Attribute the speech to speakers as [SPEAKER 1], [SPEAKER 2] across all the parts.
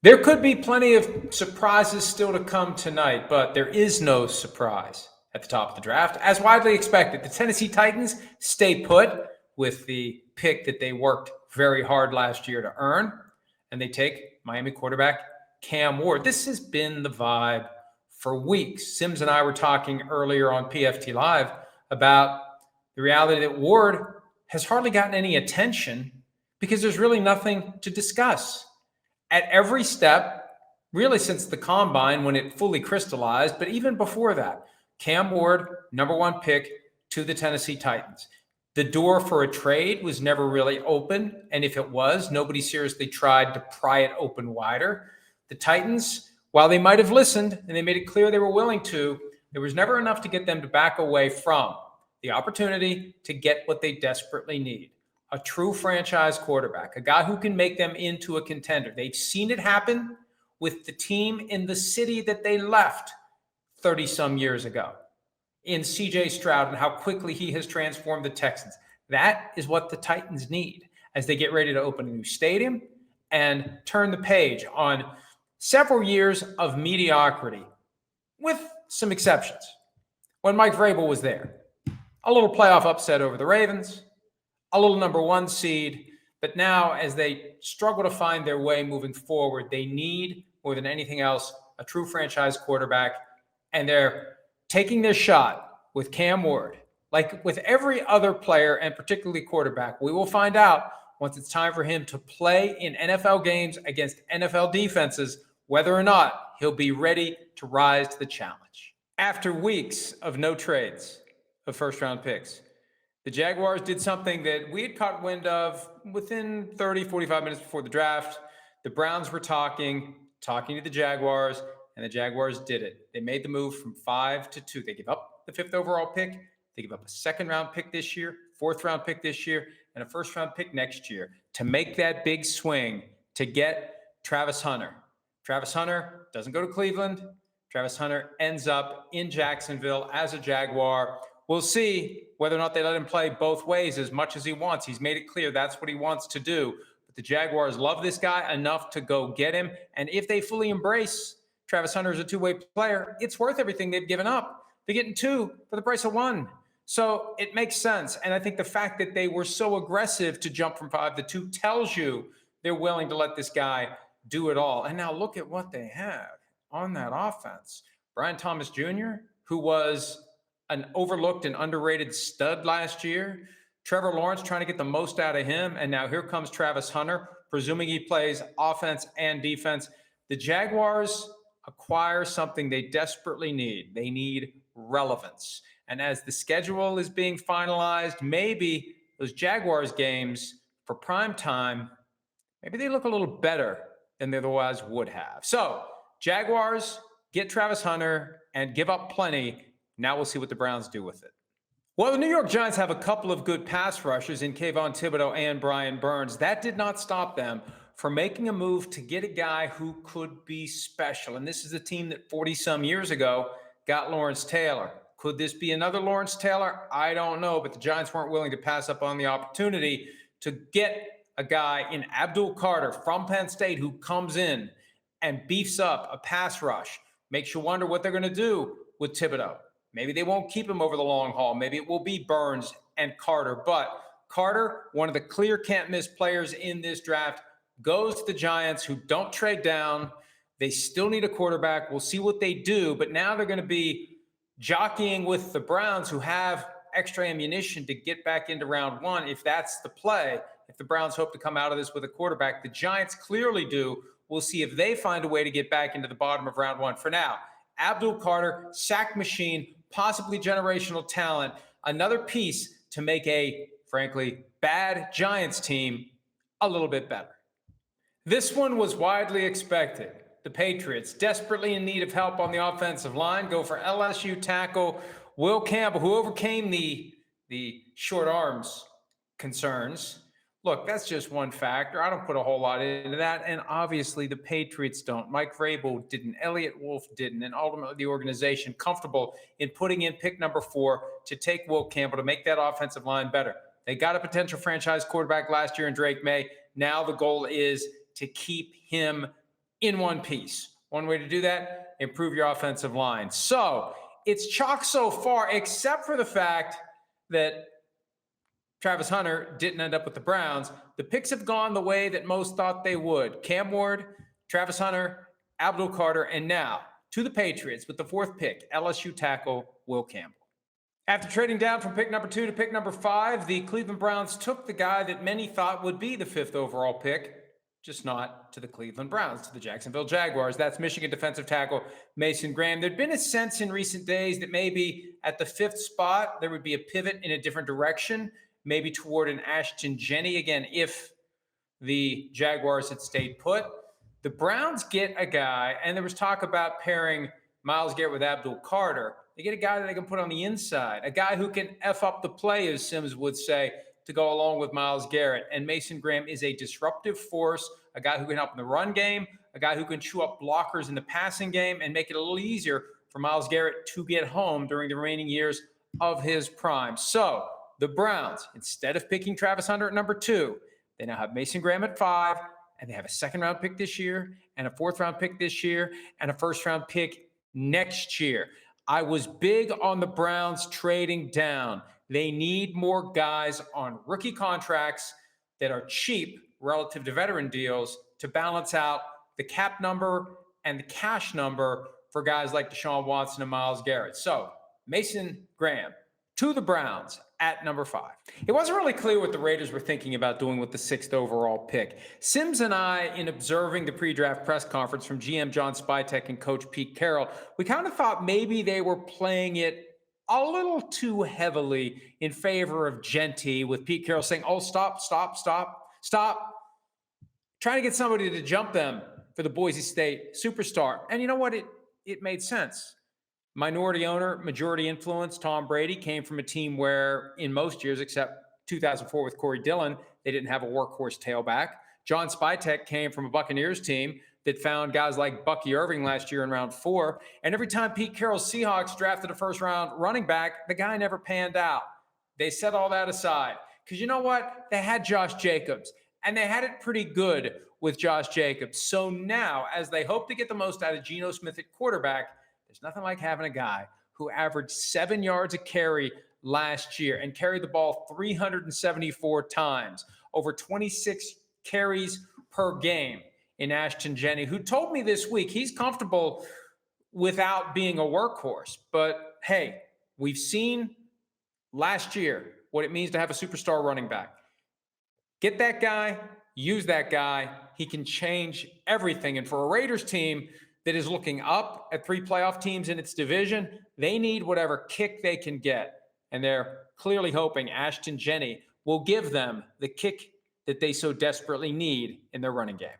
[SPEAKER 1] There could be plenty of surprises still to come tonight, but there is no surprise at the top of the draft. As widely expected, the Tennessee Titans stay put with the pick that they worked very hard last year to earn, and they take Miami quarterback Cam Ward. This has been the vibe for weeks. Sims and I were talking earlier on PFT Live about the reality that Ward has hardly gotten any attention because there's really nothing to discuss. At every step, really since the combine when it fully crystallized, but even before that, Cam Ward, number one pick to the Tennessee Titans. The door for a trade was never really open, and if it was, nobody seriously tried to pry it open wider. The Titans, while they might have listened and they made it clear they were willing to, there was never enough to get them to back away from the opportunity to get what they desperately need. A true franchise quarterback, a guy who can make them into a contender. They've seen it happen with the team in the city that they left 30-some years ago in C.J. Stroud and how quickly he has transformed the Texans. That is what the Titans need as they get ready to open a new stadium and turn the page on several years of mediocrity, with some exceptions. When Mike Vrabel was there, a little playoff upset over the Ravens, a little number one seed, but now as they struggle to find their way moving forward, they need, more than anything else, a true franchise quarterback, and they're taking their shot with Cam Ward. Like with every other player, and particularly quarterback, we will find out once it's time for him to play in NFL games against NFL defenses, whether or not he'll be ready to rise to the challenge. After weeks of no trades of first-round picks, the Jaguars did something that we had caught wind of within 30, 45 minutes before the draft. The Browns were talking to the Jaguars, and the Jaguars did it. They made the move from 5 to 2. They gave up the 5th overall pick. They gave up a 2nd-round pick this year, 4th-round pick this year, and a 1st-round pick next year to make that big swing to get Travis Hunter. Travis Hunter doesn't go to Cleveland. Travis Hunter ends up in Jacksonville as a Jaguar. We'll see whether or not they let him play both ways as much as he wants. He's made it clear that's what he wants to do. But the Jaguars love this guy enough to go get him. And if they fully embrace Travis Hunter as a two-way player, it's worth everything they've given up. They're getting 2 for the price of 1. So it makes sense. And I think the fact that they were so aggressive to jump from 5 to 2 tells you they're willing to let this guy do it all. And now look at what they have on that offense. Brian Thomas Jr., who was an overlooked and underrated stud last year. Trevor Lawrence trying to get the most out of him. And now here comes Travis Hunter, presuming he plays offense and defense. The Jaguars acquire something they desperately need. They need relevance. And as the schedule is being finalized, maybe those Jaguars games for prime time, maybe they look a little better than they otherwise would have. So Jaguars get Travis Hunter and give up plenty. Now we'll see what the Browns do with it. Well, the New York Giants have a couple of good pass rushers in Kayvon Thibodeau and Brian Burns. That did not stop them from making a move to get a guy who could be special. And this is a team that 40-some years ago got Lawrence Taylor. Could this be another Lawrence Taylor? I don't know, but the Giants weren't willing to pass up on the opportunity to get a guy in Abdul Carter from Penn State who comes in and beefs up a pass rush. Makes you wonder what they're going to do with Thibodeau. Maybe they won't keep him over the long haul. Maybe it will be Burns and Carter. But Carter, one of the clear can't-miss players in this draft, goes to the Giants, who don't trade down. They still need a quarterback. We'll see what they do. But now they're going to be jockeying with the Browns, who have extra ammunition to get back into round 1 if that's the play. If the Browns hope to come out of this with a quarterback, the Giants clearly do. We'll see if they find a way to get back into the bottom of round 1. For now, Abdul Carter, sack machine, possibly generational talent, another piece to make a, frankly, bad Giants team a little bit better. This one was widely expected. The Patriots, desperately in need of help on the offensive line, go for LSU tackle Will Campbell, who overcame the short arms concerns. Look, that's just one factor. I don't put a whole lot into that. And obviously the Patriots don't. Mike Vrabel didn't. Elliott Wolf didn't. And ultimately the organization comfortable in putting in pick number 4 to take Will Campbell to make that offensive line better. They got a potential franchise quarterback last year in Drake May. Now the goal is to keep him in one piece. One way to do that, improve your offensive line. So it's chalk so far, except for the fact that Travis Hunter didn't end up with the Browns. The picks have gone the way that most thought they would. Cam Ward, Travis Hunter, Abdul Carter, and now to the Patriots with the fourth pick, LSU tackle Will Campbell. After trading down from pick number 2 to pick number 5, the Cleveland Browns took the guy that many thought would be the 5th overall pick, just not to the Cleveland Browns, to the Jacksonville Jaguars. That's Michigan defensive tackle Mason Graham. There'd been a sense in recent days that maybe at the 5th spot, there would be a pivot in a different direction, maybe toward an Ashton Jenney, again, if the Jaguars had stayed put. The Browns get a guy, and there was talk about pairing Myles Garrett with Abdul Carter. They get a guy that they can put on the inside, a guy who can F up the play, as Sims would say, to go along with Myles Garrett. And Mason Graham is a disruptive force, a guy who can help in the run game, a guy who can chew up blockers in the passing game and make it a little easier for Myles Garrett to get home during the remaining years of his prime. So the Browns, instead of picking Travis Hunter at number 2, they now have Mason Graham at 5, and they have a 2nd-round pick this year, and a 4th-round pick this year, and a 1st-round pick next year. I was big on the Browns trading down. They need more guys on rookie contracts that are cheap relative to veteran deals to balance out the cap number and the cash number for guys like Deshaun Watson and Myles Garrett. So Mason Graham to the Browns at number 5. It wasn't really clear what the Raiders were thinking about doing with the 6th overall pick. Sims and I, in observing the pre-draft press conference from GM John Spytek and Coach Pete Carroll, we kind of thought maybe they were playing it a little too heavily in favor of Genty, with Pete Carroll saying, oh, stop. Trying to get somebody to jump them for the Boise State superstar. And you know what? It made sense. Minority owner, majority influence, Tom Brady came from a team where in most years, except 2004 with Corey Dillon, they didn't have a workhorse tailback. John Spytek came from a Buccaneers team that found guys like Bucky Irving last year in round 4. And every time Pete Carroll's Seahawks drafted a 1st-round running back, the guy never panned out. They set all that aside. Because you know what? They had Josh Jacobs, and they had it pretty good with Josh Jacobs. So now, as they hope to get the most out of Geno Smith at quarterback, there's nothing like having a guy who averaged 7 yards a carry last year and carried the ball 374 times, over 26 carries per game in Ashton Jenney, who told me this week he's comfortable without being a workhorse. But hey, we've seen last year what it means to have a superstar running back. Get that guy, use that guy. He can change everything. And for a Raiders team that is looking up at 3 playoff teams in its division, they need whatever kick they can get. And they're clearly hoping Ashton Jenney will give them the kick that they so desperately need in their running game.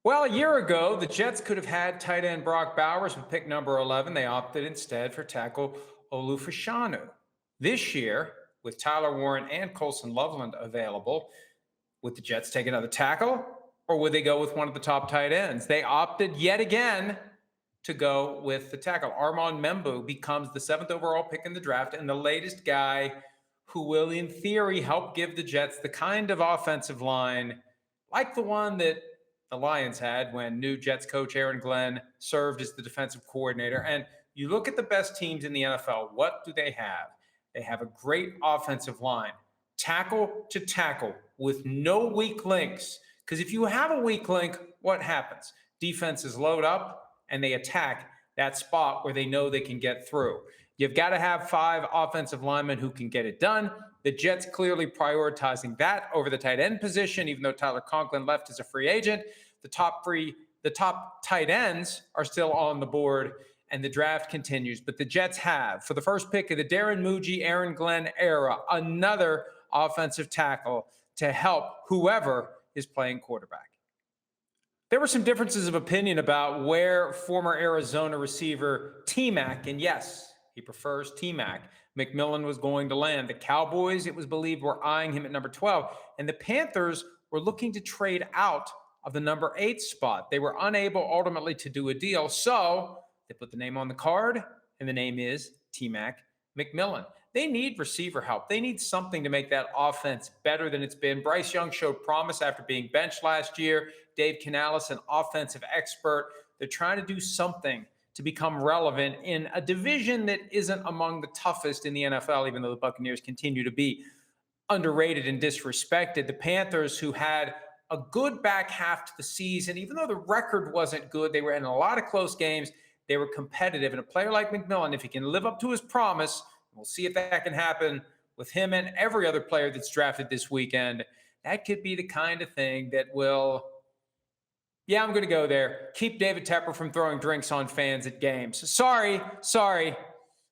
[SPEAKER 1] Well, a year ago, the Jets could have had tight end Brock Bowers with pick number 11. They opted instead for tackle Olu Fashanu. This year, with Tyler Warren and Colson Loveland available, would the Jets take another tackle, or would they go with one of the top tight ends? They opted yet again to go with the tackle. Armand Membu becomes the 7th overall pick in the draft and the latest guy who will, in theory, help give the Jets the kind of offensive line like the one that the Lions had when new Jets coach Aaron Glenn served as the defensive coordinator. And you look at the best teams in the NFL, what do they have? They have a great offensive line, tackle to tackle, with no weak links. Because if you have a weak link, what happens? Defenses load up and they attack that spot where they know they can get through. You've got to have 5 offensive linemen who can get it done. The Jets clearly prioritizing that over the tight end position, even though Tyler Conklin left as a free agent. The top tight ends are still on the board, and the draft continues. But the Jets have, for the first pick of the Darren Muji, Aaron Glenn era, another offensive tackle to help whoever is playing quarterback. There were some differences of opinion about where former Arizona receiver T-Mac, and yes, he prefers T-Mac, McMillan was going to land. The Cowboys, it was believed, were eyeing him at number 12, and the Panthers were looking to trade out of the number 8 spot. They were unable ultimately to do a deal, so they put the name on the card, and the name is T-Mac McMillan. they need receiver help. They need something to make that offense better than it's been. Bryce Young showed promise after being benched last year. Dave Canales, an offensive expert. They're trying to do something to become relevant in a division that isn't among the toughest in the NFL, even though the Buccaneers continue to be underrated and disrespected. The Panthers, who had a good back half to the season, even though the record wasn't good, they were in a lot of close games. They were competitive. And a player like McMillan, if he can live up to his promise, we'll see if that can happen with him and every other player that's drafted this weekend. That could be the kind of thing that will, yeah, I'm going to go there, keep David Tepper from throwing drinks on fans at games. Sorry, I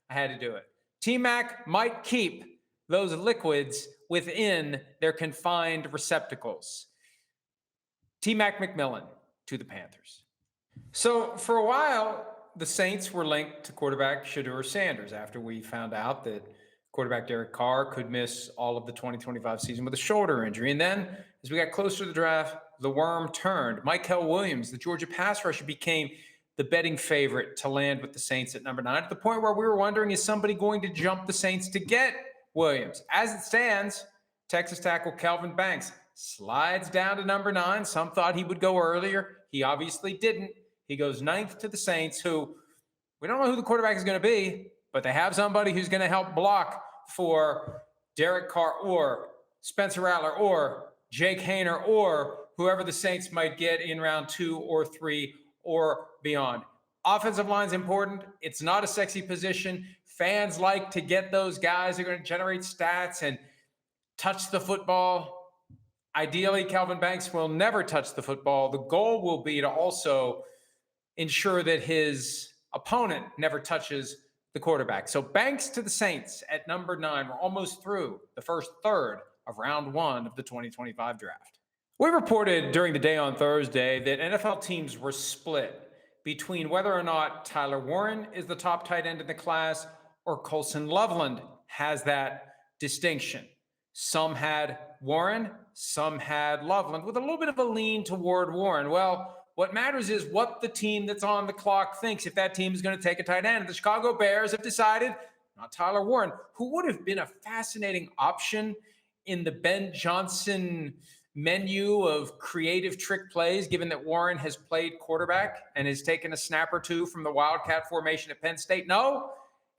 [SPEAKER 1] had to do it. T-Mac might keep those liquids within their confined receptacles. T-Mac McMillan to the Panthers. So for a while, the Saints were linked to quarterback Shedeur Sanders after we found out that quarterback Derek Carr could miss all of the 2025 season with a shoulder injury. And then as we got closer to the draft, the worm turned. Mykel Williams, the Georgia pass rusher, became the betting favorite to land with the Saints at number 9, at the point where we were wondering, is somebody going to jump the Saints to get Williams? As it stands, Texas tackle Kelvin Banks slides down to number 9. Some thought he would go earlier. He obviously didn't. He goes 9th to the Saints, who we don't know who the quarterback is going to be, but they have somebody who's going to help block for Derek Carr or Spencer Rattler or Jake Haener or whoever the Saints might get in round 2 or 3 or beyond. Offensive line's important. It's not a sexy position. Fans like to get those guys who are going to generate stats and touch the football. Ideally, Kelvin Banks will never touch the football. The goal will be to also ensure that his opponent never touches the quarterback. So Banks to the Saints at number 9. We're almost through the first third of round 1 of the 2025 draft. We reported during the day on Thursday that NFL teams were split between whether or not Tyler Warren is the top tight end in the class or Colson Loveland has that distinction. Some had Warren, some had Loveland, with a little bit of a lean toward Warren. Well, what matters is what the team that's on the clock thinks, if that team is going to take a tight end. The Chicago Bears have decided not Tyler Warren, who would have been a fascinating option in the Ben Johnson menu of creative trick plays, given that Warren has played quarterback and has taken a snap or two from the Wildcat formation at Penn State. No,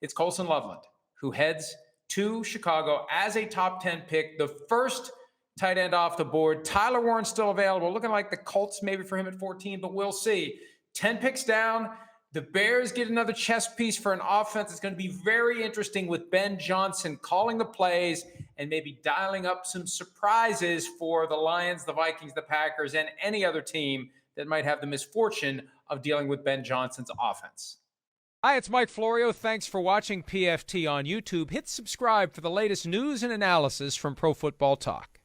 [SPEAKER 1] it's Colson Loveland, who heads to Chicago as a top 10 pick, the first tight end off the board. Tyler Warren still available, looking like the Colts maybe for him at 14, but we'll see. 10 picks down. The Bears get another chess piece for an offense. It's going to be very interesting with Ben Johnson calling the plays and maybe dialing up some surprises for the Lions, the Vikings, the Packers, and any other team that might have the misfortune of dealing with Ben Johnson's offense. Hi, it's Mike Florio. Thanks for watching PFT on YouTube. Hit subscribe for the latest news and analysis from Pro Football Talk.